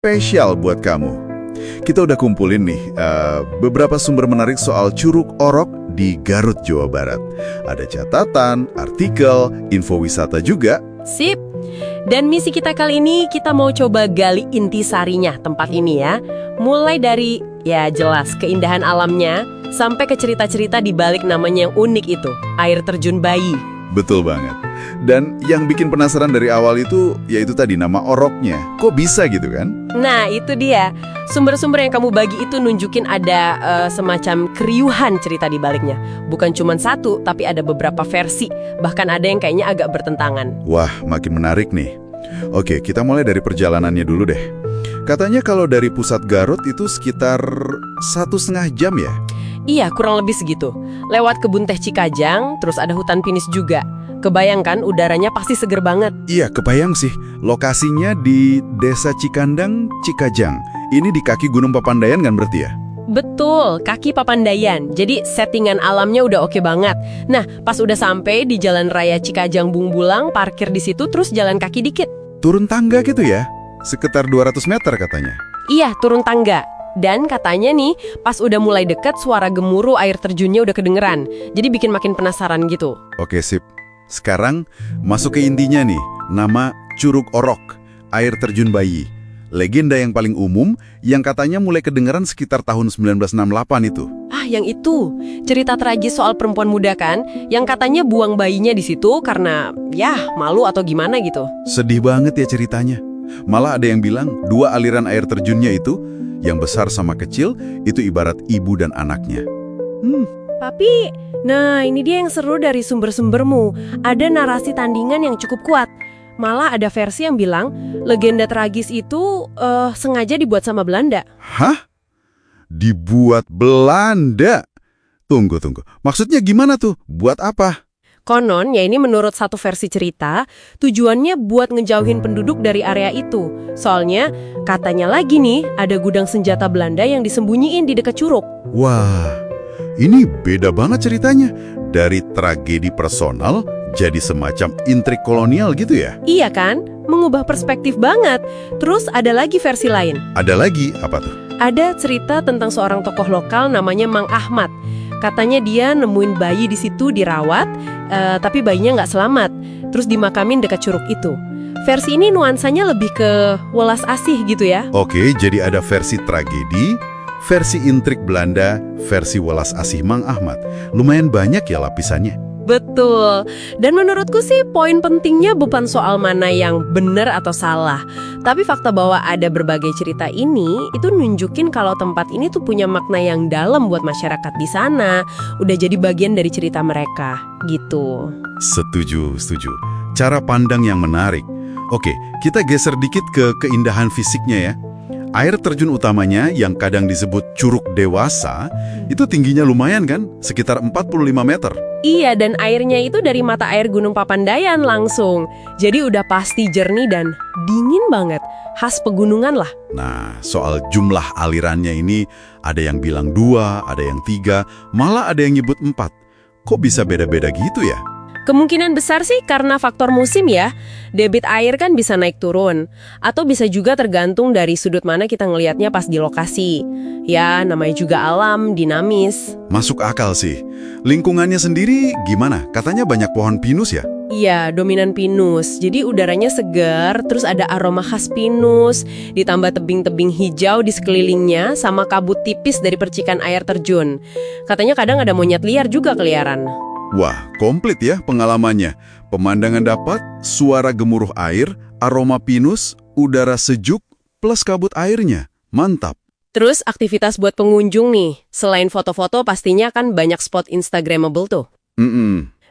spesial buat kamu. Kita udah kumpulin nih beberapa sumber menarik soal Curug Orok di Garut, Jawa Barat. Ada catatan, artikel, info wisata juga. Sip. Dan misi kita kali ini kita mau coba gali intisarinya tempat ini ya. Mulai dari, ya jelas, keindahan alamnya, sampai ke cerita-cerita di balik namanya yang unik itu, air terjun bayi. Betul banget. Dan yang bikin penasaran dari awal itu, yaitu tadi nama oroknya. Kok bisa gitu kan? Nah, itu dia. Sumber-sumber yang kamu bagi itu nunjukin ada semacam keriuhan cerita di baliknya. Bukan cuma satu, tapi ada beberapa versi. Bahkan ada yang kayaknya agak bertentangan. Wah, makin menarik nih. Oke, kita mulai dari perjalanannya dulu deh. Katanya kalau dari pusat Garut itu sekitar 1,5 jam ya? Iya, kurang lebih segitu. Lewat kebun teh Cikajang, terus ada hutan pinus juga. Kebayangkan udaranya pasti seger banget. Iya, kebayang sih. Lokasinya di Desa Cikandang, Cikajang. Ini di kaki Gunung Papandayan kan berarti ya? Betul, kaki Papandayan. Jadi settingan alamnya udah oke banget. Nah, pas udah sampai di Jalan Raya Cikajang Bungbulang, parkir di situ terus jalan kaki dikit. Turun tangga gitu ya? Sekitar 200 meter katanya. Iya, turun tangga. Dan katanya nih, pas udah mulai deket, suara gemuruh air terjunnya udah kedengeran. Jadi bikin makin penasaran gitu. Oke, sip. Sekarang masuk ke intinya nih. Nama Curug Orok, air terjun bayi. Legenda yang paling umum, yang katanya mulai kedengeran sekitar tahun 1968 itu. Ah, yang itu. Cerita tragis soal perempuan muda kan, yang katanya buang bayinya di situ karena, ya, malu atau gimana gitu. Sedih banget ya ceritanya. Malah ada yang bilang, dua aliran air terjunnya itu, yang besar sama kecil, itu ibarat ibu dan anaknya. Tapi, nah ini dia yang seru dari sumber-sumbermu. Ada narasi tandingan yang cukup kuat. Malah ada versi yang bilang, legenda tragis itu sengaja dibuat sama Belanda. Hah? Dibuat Belanda? Tunggu. Maksudnya gimana tuh? Buat apa? Konon, ya ini menurut satu versi cerita, tujuannya buat ngejauhin penduduk dari area itu. Soalnya, katanya lagi nih, ada gudang senjata Belanda yang disembunyiin di dekat curug. Wah, ini beda banget ceritanya. Dari tragedi personal, jadi semacam intrik kolonial gitu ya? Iya kan? Mengubah perspektif banget. Terus ada lagi versi lain. Ada lagi, apa tuh? Ada cerita tentang seorang tokoh lokal namanya Mang Ahmad. Katanya dia nemuin bayi di situ dirawat, tapi bayinya nggak selamat. Terus dimakamin dekat curug itu. Versi ini nuansanya lebih ke welas asih gitu ya. Oke, jadi ada versi tragedi, versi intrik Belanda, versi welas asih Mang Ahmad. Lumayan banyak ya lapisannya. Betul. Dan menurutku sih poin pentingnya bukan soal mana yang benar atau salah. Tapi fakta bahwa ada berbagai cerita ini, itu nunjukin kalau tempat ini tuh punya makna yang dalam buat masyarakat di sana. Udah jadi bagian dari cerita mereka, gitu. Setuju. Cara pandang yang menarik. Oke, kita geser dikit ke keindahan fisiknya ya. Air terjun utamanya yang kadang disebut Curug Dewasa, itu tingginya lumayan kan? Sekitar 45 meter. Iya, dan airnya itu dari mata air Gunung Papandayan langsung. Jadi udah pasti jernih dan dingin banget. Khas pegunungan lah. Nah, soal jumlah alirannya ini, ada yang bilang 2, ada yang 3, malah ada yang nyebut 4. Kok bisa beda-beda gitu ya? Kemungkinan besar sih karena faktor musim ya. Debit air kan bisa naik turun. Atau bisa juga tergantung dari sudut mana kita ngelihatnya pas di lokasi. Ya, namanya juga alam, dinamis. Masuk akal sih. Lingkungannya sendiri gimana? Katanya banyak pohon pinus ya? Iya, dominan pinus. Jadi udaranya segar, terus ada aroma khas pinus, ditambah tebing-tebing hijau di sekelilingnya, sama kabut tipis dari percikan air terjun. Katanya kadang ada monyet liar juga keliaran. Wah, komplit ya pengalamannya. Pemandangan dapat, suara gemuruh air, aroma pinus, udara sejuk, plus kabut airnya. Mantap. Terus aktivitas buat pengunjung nih, selain foto-foto pastinya kan banyak spot Instagramable tuh.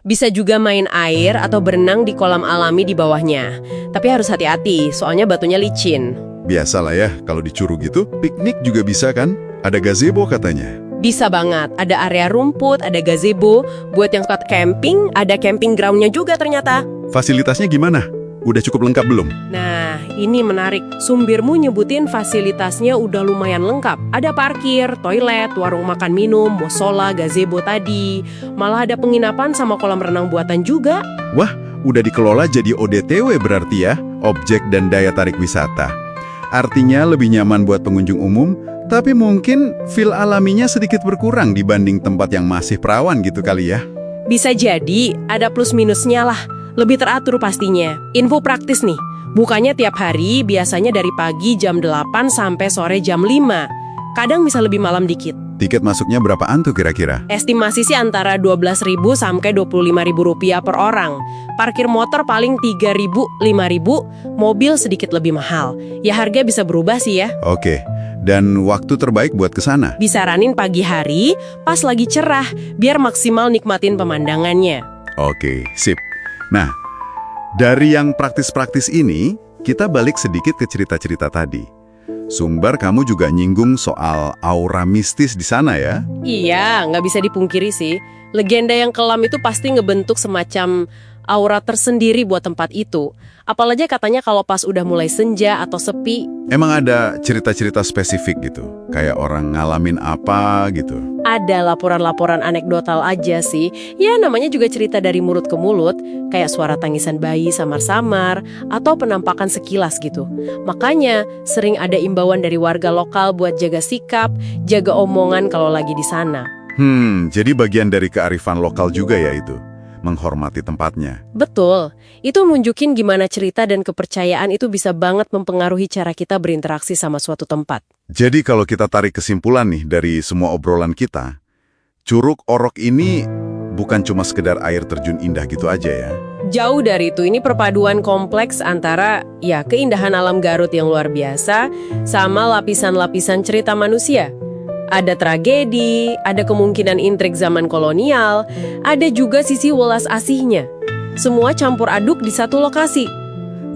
Bisa juga main air atau berenang di kolam alami di bawahnya. Tapi harus hati-hati, soalnya batunya licin. Biasalah ya, kalau di Curug gitu, piknik juga bisa kan? Ada gazebo katanya. Bisa banget, ada area rumput, ada gazebo. Buat yang suka camping, ada camping ground-nya juga ternyata. Fasilitasnya gimana? Udah cukup lengkap belum? Nah, ini menarik. Sumbirmu nyebutin fasilitasnya udah lumayan lengkap. Ada parkir, toilet, warung makan minum, musola, gazebo tadi. Malah ada penginapan sama kolam renang buatan juga. Wah, udah dikelola jadi ODTW berarti ya, objek dan daya tarik wisata. Artinya lebih nyaman buat pengunjung umum, tapi mungkin feel alaminya sedikit berkurang dibanding tempat yang masih perawan gitu kali ya. Bisa jadi ada plus minusnya lah. Lebih teratur pastinya. Info praktis nih. Bukanya tiap hari, biasanya dari pagi jam 8 sampai sore jam 5. Kadang bisa lebih malam dikit. Tiket masuknya berapaan tuh kira-kira? Estimasi sih antara 12.000 sampai 25.000 rupiah per orang. Parkir motor paling 3.000, 5.000, mobil sedikit lebih mahal. Ya harga bisa berubah sih ya. Oke, dan waktu terbaik buat ke sana? Disaranin pagi hari, pas lagi cerah, biar maksimal nikmatin pemandangannya. Oke, sip. Nah, dari yang praktis-praktis ini, kita balik sedikit ke cerita-cerita tadi. Sumbar kamu juga nyinggung soal aura mistis di sana ya? Iya, nggak bisa dipungkiri sih. Legenda yang kelam itu pasti ngebentuk semacam aura tersendiri buat tempat itu. Apalagi katanya kalau pas udah mulai senja atau sepi, Emang ada cerita-cerita spesifik gitu? Kayak orang ngalamin apa gitu? ada laporan-laporan anekdotal aja sih. Ya namanya juga cerita dari mulut ke mulut, kayak suara tangisan bayi samar-samar, atau penampakan sekilas gitu. Makanya sering ada imbauan dari warga lokal buat jaga sikap, jaga omongan kalau lagi di sana. Jadi bagian dari kearifan lokal juga ya itu? Menghormati tempatnya. Betul, itu nunjukin gimana cerita dan kepercayaan itu bisa banget mempengaruhi cara kita berinteraksi sama suatu tempat. Jadi kalau kita tarik kesimpulan nih dari semua obrolan kita, Curug Orok ini bukan cuma sekedar air terjun indah gitu aja ya? Jauh dari itu, ini perpaduan kompleks antara ya keindahan alam Garut yang luar biasa sama lapisan-lapisan cerita manusia. Ada tragedi, ada kemungkinan intrik zaman kolonial, ada juga sisi welas asihnya. Semua campur aduk di satu lokasi.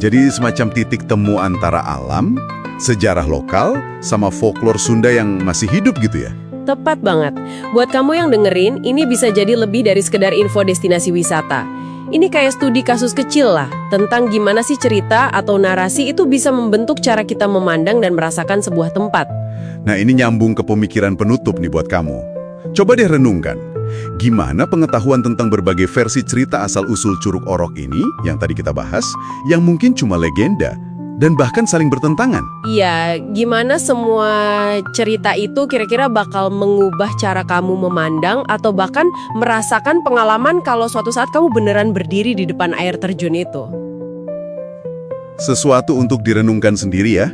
Jadi semacam titik temu antara alam, sejarah lokal, sama folklore Sunda yang masih hidup gitu ya? Tepat banget. Buat kamu yang dengerin, ini bisa jadi lebih dari sekedar info destinasi wisata. Ini kayak studi kasus kecil lah, tentang gimana sih cerita atau narasi itu bisa membentuk cara kita memandang dan merasakan sebuah tempat. Nah ini nyambung ke pemikiran penutup nih buat kamu. Coba deh renungkan, gimana pengetahuan tentang berbagai versi cerita asal-usul Curug Orok ini, yang tadi kita bahas, yang mungkin cuma legenda, dan bahkan saling bertentangan? Iya, gimana semua cerita itu kira-kira bakal mengubah cara kamu memandang atau bahkan merasakan pengalaman kalau suatu saat kamu beneran berdiri di depan air terjun itu. Sesuatu untuk direnungkan sendiri ya.